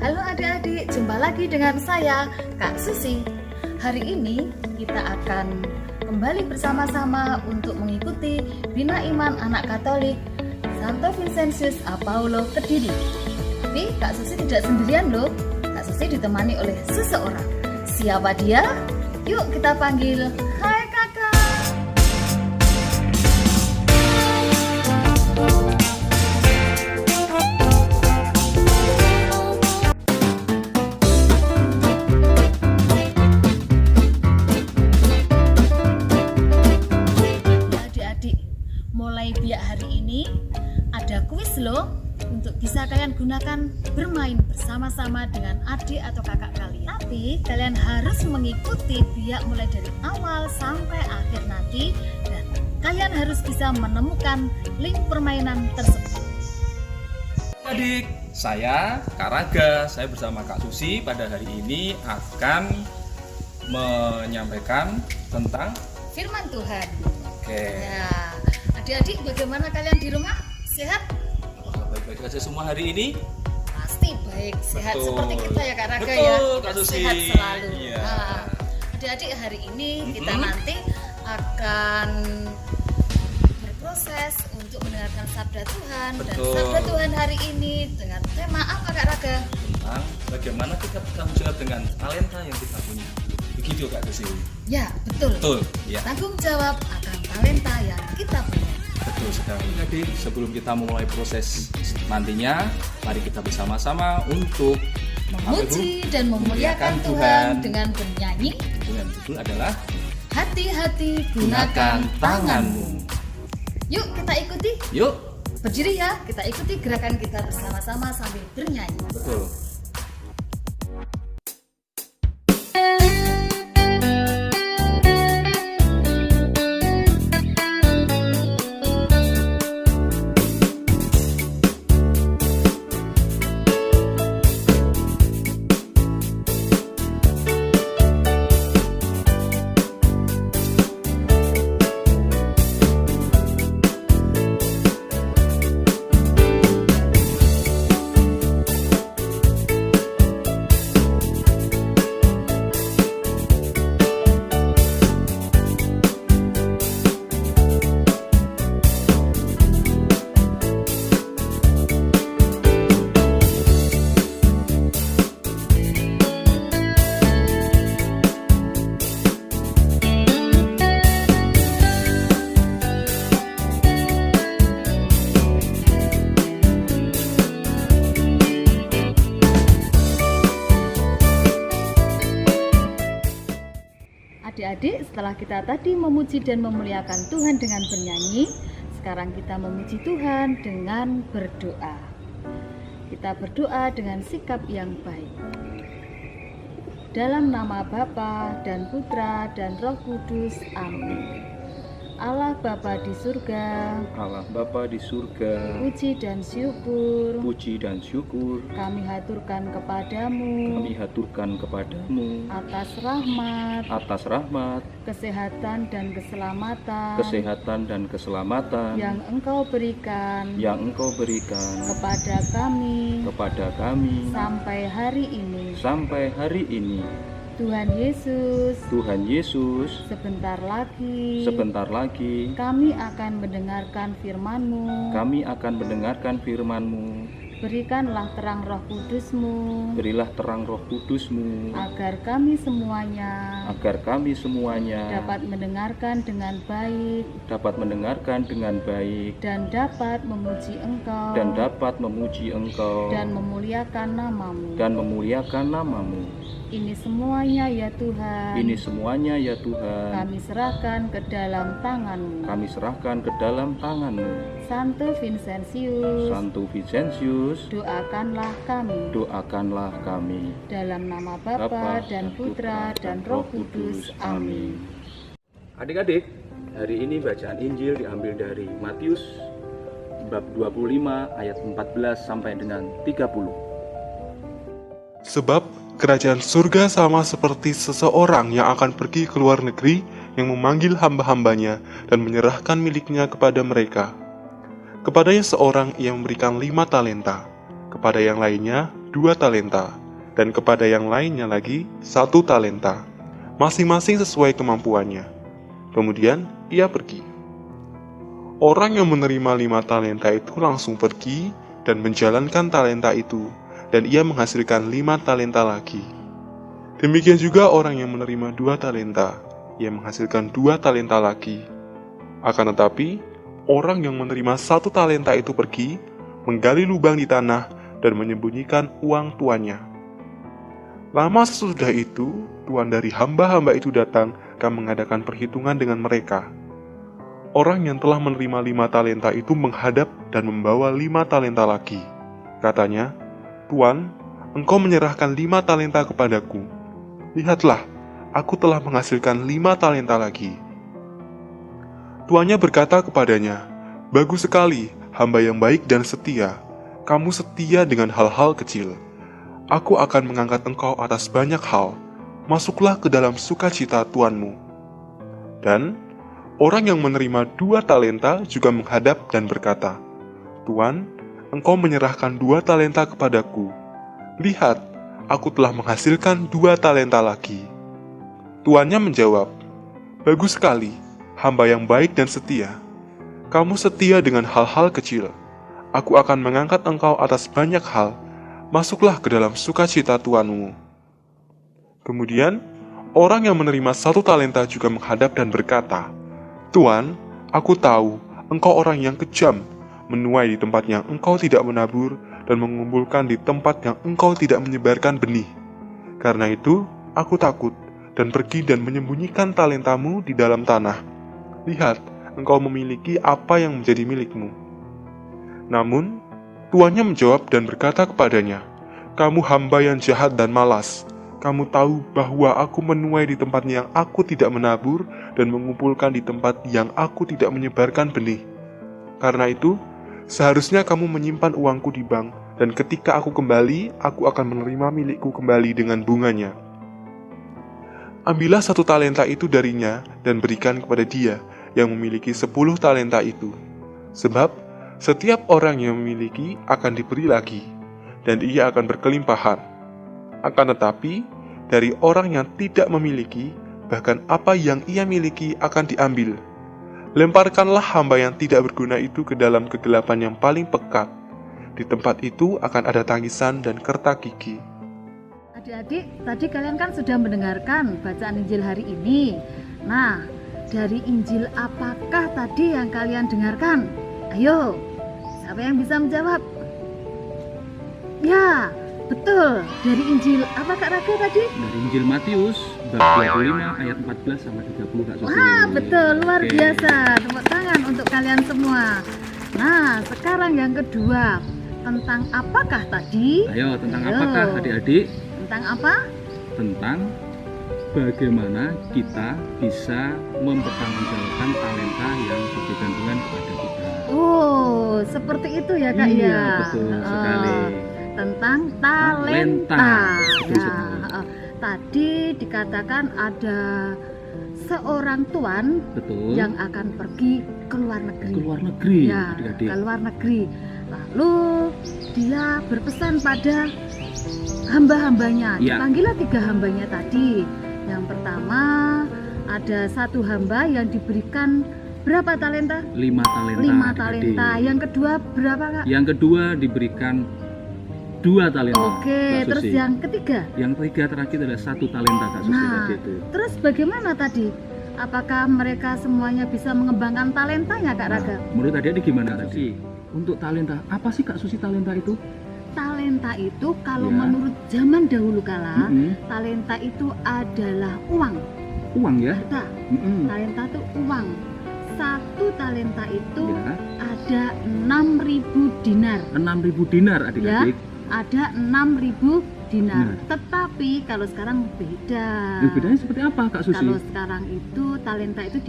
Halo adik-adik, jumpa lagi dengan saya, Kak Susi. Hari ini kita akan kembali bersama-sama untuk mengikuti Bina Iman Anak Katolik Santo Vincentius Apaulo Kediri. Tapi Kak Susi tidak sendirian loh, Kak Susi ditemani oleh seseorang. Siapa dia? Yuk kita panggil. Hai kakak. Mulai biak hari ini ada kuis loh untuk bisa kalian gunakan bermain bersama-sama dengan adik atau kakak kalian. Tapi kalian harus mengikuti biak mulai dari awal sampai akhir nanti dan kalian harus bisa menemukan link permainan tersebut. Adik, saya Kak Raga, saya bersama Kak Susi pada hari ini akan menyampaikan tentang Firman Tuhan. Oke. Ya. Adik-adik, bagaimana kalian di rumah? Sehat? Baik-baik aja semua hari ini? Pasti baik, sehat. Betul. Seperti kita ya Kak Raga. Betul, ya. Kak Susi. Sehat selalu. Iya. Nah, adik-adik, hari ini kita nanti akan berproses untuk mendengarkan sabda Tuhan. Betul. Dan sabda Tuhan hari ini dengan tema apa Kak Raga? Tentang bagaimana kita bertanggung jawab dengan talenta yang kita punya. Begitu Kak Susi? Ya, betul. Betul, ya. Tanggung jawab akan talenta yang kita punya. Betul sekali. Jadi sebelum kita memulai proses nantinya, mari kita bersama-sama untuk memuji dan memuliakan Tuhan dengan bernyanyi. Dengan judul adalah Hati-hati Gunakan Tanganmu. Yuk kita ikuti. Yuk. Berdiri ya, kita ikuti gerakan kita bersama-sama sambil bernyanyi. Betul. Adik-adik, setelah kita tadi memuji dan memuliakan Tuhan dengan bernyanyi, sekarang kita memuji Tuhan dengan berdoa. Kita berdoa dengan sikap yang baik. Dalam nama Bapa dan Putra dan Roh Kudus, amin. Allah Bapa di surga, Allah Bapa di surga, puji dan syukur kami haturkan kepadamu atas rahmat, kesehatan dan keselamatan yang Engkau berikan kepada kami sampai hari ini. Tuhan Yesus, sebentar lagi kami akan mendengarkan firman-Mu. Berikanlah terang Roh Kudus-Mu, agar kami semuanya dapat mendengarkan dengan baik dan dapat memuji Engkau dan memuliakan namamu. Ini semuanya ya Tuhan. Kami serahkan ke dalam tangan-Mu. Santo Vincentius, doakanlah kami. Dalam nama Bapa dan Putra dan Roh Kudus. Amin. Adik-adik, hari ini bacaan Injil diambil dari Matius bab 25 ayat 14 sampai dengan 30. Sebab kerajaan surga sama seperti seseorang yang akan pergi ke luar negeri yang memanggil hamba-hambanya dan menyerahkan miliknya kepada mereka. Kepadanya seorang ia memberikan 5 talenta, kepada yang lainnya 2 2 talenta, dan kepada yang lainnya lagi 1 talenta, masing-masing sesuai kemampuannya. Kemudian ia pergi. Orang yang menerima 5 talenta itu langsung pergi dan menjalankan talenta itu, dan ia menghasilkan 5 talenta lagi. Demikian juga orang yang menerima 2 talenta, ia menghasilkan 2 talenta lagi. Akan tetapi, orang yang menerima 1 talenta itu pergi, menggali lubang di tanah, dan menyembunyikan uang tuannya. Lama sesudah itu, tuan dari hamba-hamba itu datang dan mengadakan perhitungan dengan mereka. Orang yang telah menerima 5 talenta itu menghadap dan membawa 5 talenta lagi. Katanya, "Tuan, engkau menyerahkan 5 talenta kepadaku. Lihatlah, aku telah menghasilkan 5 talenta lagi." Tuannya berkata kepadanya, "Bagus sekali, hamba yang baik dan setia. Kamu setia dengan hal-hal kecil. Aku akan mengangkat engkau atas banyak hal. Masuklah ke dalam sukacita tuanmu." Dan orang yang menerima 2 talenta juga menghadap dan berkata, "Tuan, engkau menyerahkan 2 talenta kepadaku. Lihat, aku telah menghasilkan 2 talenta lagi." Tuannya menjawab, "Bagus sekali, hamba yang baik dan setia. Kamu setia dengan hal-hal kecil. Aku akan mengangkat engkau atas banyak hal. Masuklah ke dalam sukacita tuanmu." Kemudian, orang yang menerima 1 talenta juga menghadap dan berkata, "Tuan, aku tahu engkau orang yang kejam, menuai di tempat yang engkau tidak menabur, dan mengumpulkan di tempat yang engkau tidak menyebarkan benih. Karena itu, aku takut, dan pergi dan menyembunyikan talentamu di dalam tanah. Lihat, engkau memiliki apa yang menjadi milikmu." Namun, tuannya menjawab dan berkata kepadanya, "Kamu hamba yang jahat dan malas. Kamu tahu bahwa aku menuai di tempat yang aku tidak menabur, dan mengumpulkan di tempat yang aku tidak menyebarkan benih. Karena itu, seharusnya kamu menyimpan uangku di bank, dan ketika aku kembali, aku akan menerima milikku kembali dengan bunganya. Ambillah 1 talenta itu darinya, dan berikan kepada dia yang memiliki 10 talenta itu. Sebab, setiap orang yang memiliki akan diberi lagi, dan ia akan berkelimpahan. Akan tetapi, dari orang yang tidak memiliki, bahkan apa yang ia miliki akan diambil. Lemparkanlah hamba yang tidak berguna itu ke dalam kegelapan yang paling pekat. Di tempat itu akan ada tangisan dan kerta gigi." Adik-adik, tadi kalian kan sudah mendengarkan bacaan Injil hari ini. Nah, dari Injil apakah tadi yang kalian dengarkan? Ayo, siapa yang bisa menjawab? Ya, betul. Dari Injil apa Kak Raga tadi? Dari Injil Matius bab 25 ayat 14 sampai 30 Kak Susi. Wah, betul, luar Oke. biasa. Tepuk tangan untuk kalian semua. Nah, sekarang yang kedua, tentang apakah tadi? Ayo, tentang Ayo. apakah adik-adik? Tentang apa? Tentang bagaimana kita bisa mempertanggungjawabkan talenta yang diberikan Tuhan kepada kita. Oh, seperti itu ya Kak Iya, ya. betul Heeh. sekali. Tentang talenta. Talenta. Betul Ya, sekali. tadi dikatakan ada seorang tuan Betul. yang akan pergi ke luar negeri. Ke luar negeri, Ya, adik-adik. ke luar negeri. Lalu dia berpesan pada hamba-hambanya. Ya. Dipanggillah 3 hambanya tadi. Yang pertama ada 1 hamba yang diberikan berapa talenta? 5 talenta. 5 adik-adik. talenta. Yang kedua berapa Kak? Yang kedua diberikan 2 talenta. Oke, Kak terus Susi. yang ketiga? Yang ketiga terakhir adalah 1 talenta Kak Susi Nah, tadi itu. terus bagaimana tadi? Apakah mereka semuanya bisa mengembangkan talentanya Kak Raga? Nah, menurut adik gimana tadi? Untuk talenta, apa sih Kak Susi talenta itu? Talenta itu kalau Ya. menurut zaman dahulu kala, Mm-mm. talenta itu adalah uang, Uang ya? harta. Mm-mm. Talenta itu uang. 1 talenta itu Ya. ada 6.000 dinar. 6.000 dinar adik-adik. Ada 6.000 dinar. Nah. Tetapi kalau sekarang beda. Bedanya seperti apa Kak Susi? Kalau sekarang itu talenta itu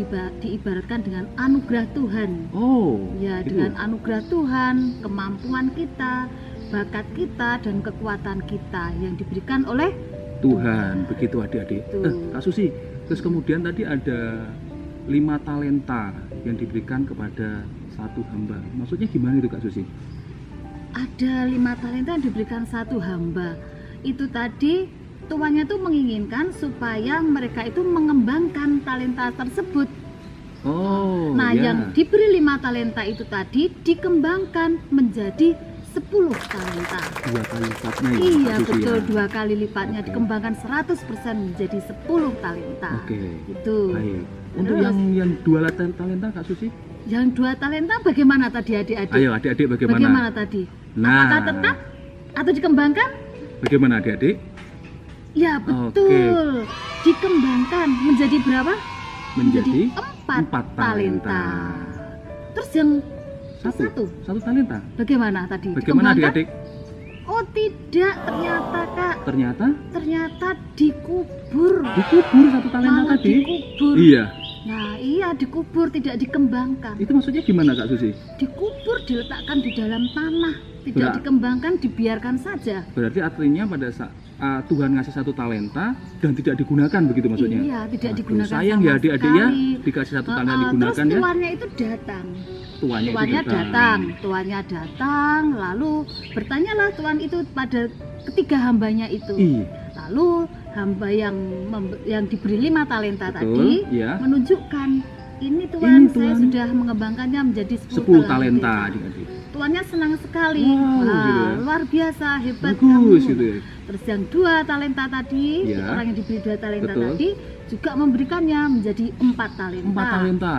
diibaratkan dengan anugerah Tuhan. Oh, Ya, gitu. dengan anugerah Tuhan, kemampuan kita, bakat kita, dan kekuatan kita yang diberikan oleh Tuhan, begitu adik-adik. Betul. Kak Susi, terus kemudian tadi ada 5 talenta yang diberikan kepada 1 hamba. Maksudnya gimana itu Kak Susi? ada 5 talenta yang diberikan satu hamba. Itu tadi tuannya tuh menginginkan supaya mereka itu mengembangkan talenta tersebut. Oh, Nah, ya. yang diberi 5 talenta itu tadi dikembangkan menjadi 10 talenta. 2 kali lipatnya ya. Iya, Kak Susi, betul, ya? 2 kali lipatnya, Oke. dikembangkan 100% menjadi 10 talenta. Oke. Itu. Baik. Untuk Terus? yang 2 talenta Kak Susi? Yang 2 talenta bagaimana tadi adik-adik? Ayo adik-adik bagaimana? Bagaimana tadi? Nah. Apakah tetap atau dikembangkan? Bagaimana adik-adik? Ya, betul. Dikembangkan menjadi berapa? Menjadi 4 talenta. Terus yang satu? Satu talenta. Bagaimana tadi? Bagaimana Dikembangkan? adik-adik? Oh tidak, ternyata Kak, Ternyata dikubur. dikubur 1 talenta Malah tadi. dikubur. Iya. Nah iya, dikubur, tidak dikembangkan. Itu maksudnya gimana Kak Susi? Dikubur, diletakkan di dalam tanah, tidak Berat. dikembangkan, dibiarkan saja. Berarti artinya pada saat Tuhan ngasih 1 talenta dan tidak digunakan begitu maksudnya? Iya, tidak Aduh, digunakan sayang sama ya adik-adik ya, sekali. dikasih 1 talenta Terus digunakan ya. tuannya itu datang. Tuannya Tuannya datang, lalu bertanyalah tuan itu pada ketiga hambanya itu. Iya. Lalu hamba yang diberi 5 talenta Betul, tadi ya. menunjukkan, ini tuan, Ini, saya Tuan. sudah mengembangkannya menjadi 10 talenta adik-adik. Tuannya senang sekali. Wow, Wah, gitu ya. luar biasa, hebat Bagus kamu. gitu ya. Terus yang 2 talenta tadi, Ya. orang yang diberi 2 talenta Betul. tadi juga memberikannya menjadi 4 talenta. 4 talenta.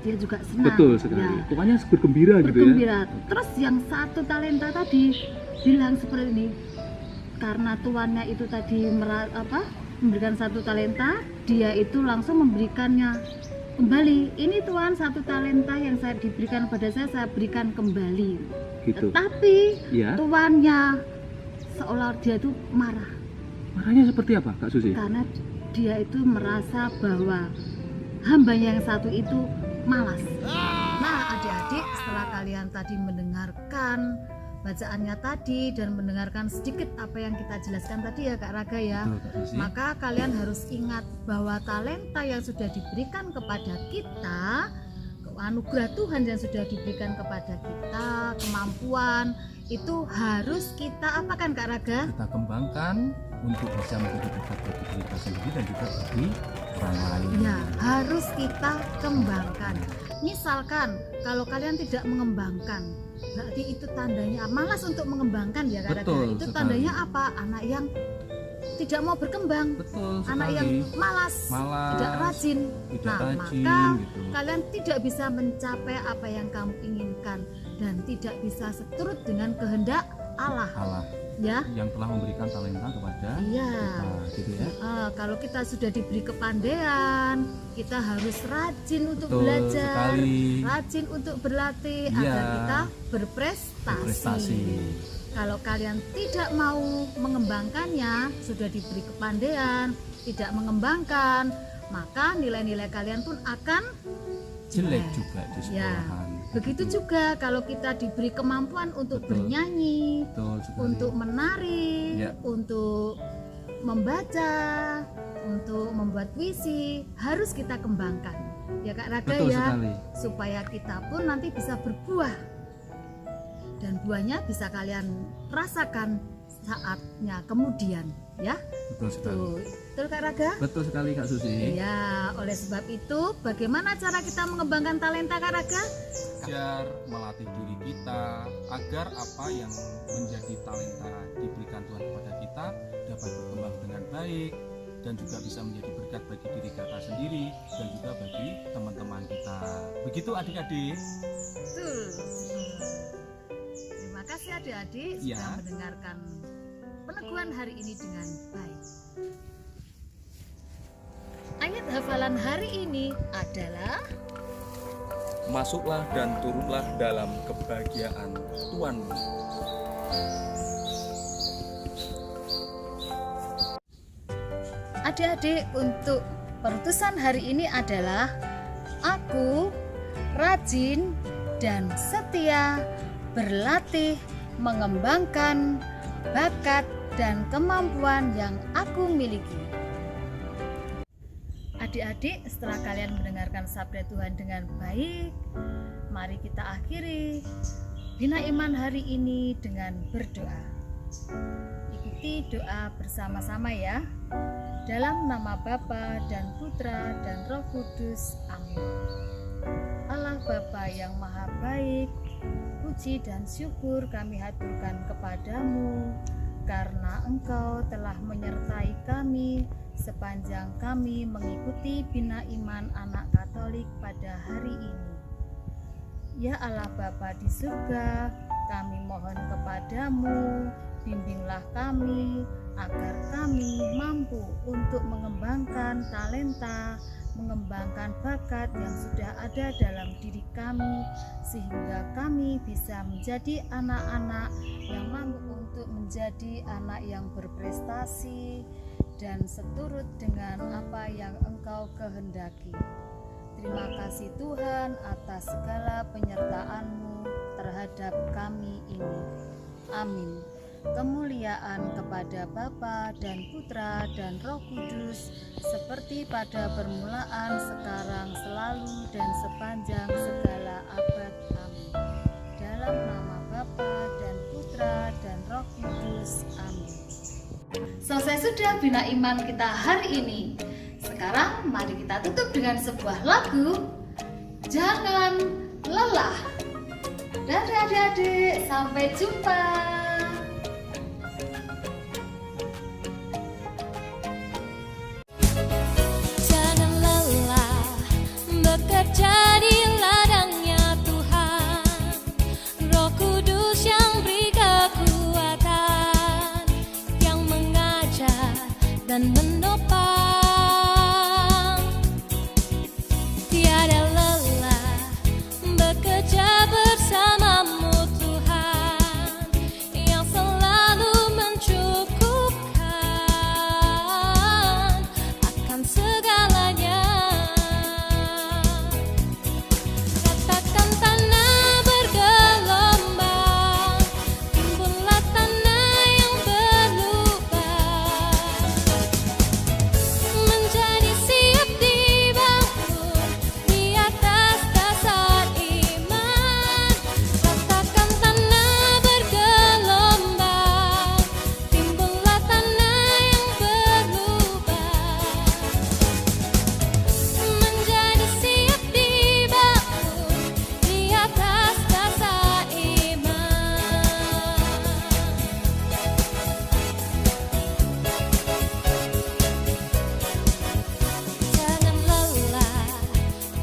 Dia juga senang. Betul sekali. Ya, Pokoknya bergembira gitu ya. bergembira. Terus yang 1 talenta tadi bilang seperti ini, karena tuannya itu tadi memberikan 1 talenta, dia itu langsung memberikannya kembali. Ini tuan, 1 talenta yang saya diberikan pada saya berikan kembali. Gitu. Tetapi Ya. tuannya seolah dia itu marah Marahnya seperti apa Kak Susi? karena dia itu merasa bahwa hambanya yang 1 itu malas. Nah, adik-adik, setelah kalian tadi mendengarkan bacaannya tadi dan mendengarkan sedikit apa yang kita jelaskan tadi ya Kak Raga ya, Betul, Kak Susi. maka kalian harus ingat bahwa talenta yang sudah diberikan kepada kita, anugerah Tuhan yang sudah diberikan kepada kita, kemampuan itu harus kita apakan Kak Raga? Kita kembangkan untuk bisa menjadi berkat bagi diri kita sendiri dan juga bagi orang lain. Ya, harus kita kembangkan. Misalkan kalau kalian tidak mengembangkan, berarti itu tandanya malas untuk mengembangkan ya Kak Raga. Betul Itu sekali. tandanya apa? Anak yang tidak mau berkembang, Betul sekali. anak yang malas, Malas, tidak rajin. tidak Nah, rajin maka gitu. kalian tidak bisa mencapai apa yang kamu inginkan dan tidak bisa seturut dengan kehendak Allah. Allah Ya, yang telah memberikan talenta kepada iya. kita gitu ya. Kalau kita sudah diberi kepandaian, kita harus rajin untuk Betul belajar, sekali. rajin untuk berlatih Iya. agar kita berprestasi. Berprestasi. Kalau kalian tidak mau mengembangkannya, sudah diberi kepandaian, tidak mengembangkan, maka nilai-nilai kalian pun akan Jelek jelek. juga di Ya. sekolahan. Begitu juga kalau kita diberi kemampuan untuk Betul. bernyanyi, Betul sekali. untuk menari, Ya. untuk membaca, untuk membuat puisi, harus kita kembangkan. Ya Kak Raga Betul ya, sekali. supaya kita pun nanti bisa berbuah. Dan buahnya bisa kalian rasakan saatnya kemudian, ya. Betul sekali. Tuh, betul Kak Raga? Betul sekali Kak Susi. Ya, oleh sebab itu, bagaimana cara kita mengembangkan talenta Kak Raga? Belajar melatih diri kita agar apa yang menjadi talenta diberikan Tuhan kepada kita dapat berkembang dengan baik dan juga bisa menjadi berkat bagi diri kita sendiri dan juga bagi teman-teman kita. Begitu adik-adik. Betul. Terima kasih adik-adik Ya. sudah mendengarkan peneguhan hari ini dengan baik. Ayat hafalan hari ini adalah Masuklah dan turunlah dalam kebahagiaan Tuhanmu. adik-adik, untuk perutusan hari ini adalah aku rajin dan setia berlatih mengembangkan bakat dan kemampuan yang aku miliki. Adik-adik, setelah kalian mendengarkan sabda Tuhan dengan baik, mari kita akhiri Bina Iman hari ini dengan berdoa. Ikuti doa bersama-sama ya. Dalam nama Bapa dan Putra dan Roh Kudus. Amin. Allah Bapa yang Maha Baik, puji dan syukur kami haturkan kepadamu karena Engkau telah menyertai kami sepanjang kami mengikuti Bina Iman Anak Katolik pada hari ini. Ya Allah Bapa di surga, kami mohon kepadamu, bimbinglah kami agar kami mampu untuk mengembangkan talenta, mengembangkan bakat yang sudah ada dalam diri kami, sehingga kami bisa menjadi anak-anak yang mampu untuk menjadi anak yang berprestasi dan seturut dengan apa yang Engkau kehendaki. Terima kasih Tuhan atas segala penyertaan-Mu terhadap kami ini. Amin. Kemuliaan kepada Bapa dan Putra dan Roh Kudus, seperti pada permulaan, sekarang, selalu, dan sepanjang segala abad. Amin. Dalam nama Bapa dan Putra dan Roh Kudus. Amin. Selesai sudah Bina Iman kita hari ini. Sekarang mari kita tutup dengan sebuah lagu, Jangan Lelah. Dan adik-adik, sampai jumpa. Jangan lelah bekerja di ladangnya Tuhan, Roh Kudus yang beri kekuatan, yang mengajar dan menopang. Tiada lelah bekerja bersamamu Tuhan, yang selalu mencukupkan akan segalanya. Katakan tanah bergelombang, timbullah tanah yang berlubang, menjadi siap dibangun di atas dasar iman. Katakan tanah bergelombang, timbullah tanah yang berlubang, menjadi siap dibangun di atas dasar iman. Jangan lelah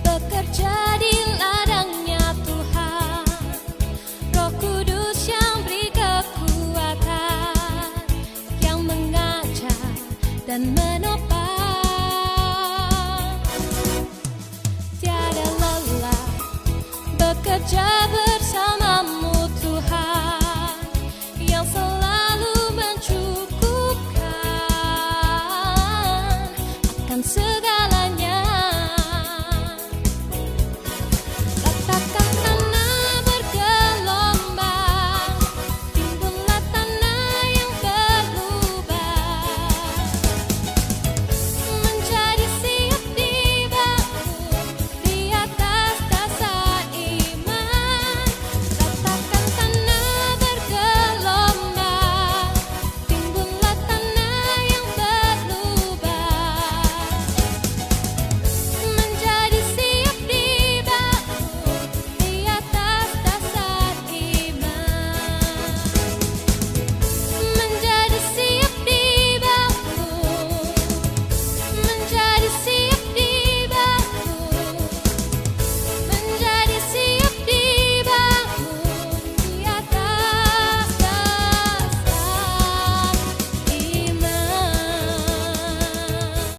bekerja di ladangnya Tuhan, Roh Kudus yang beri kekuatan, yang mengajar dan menopang.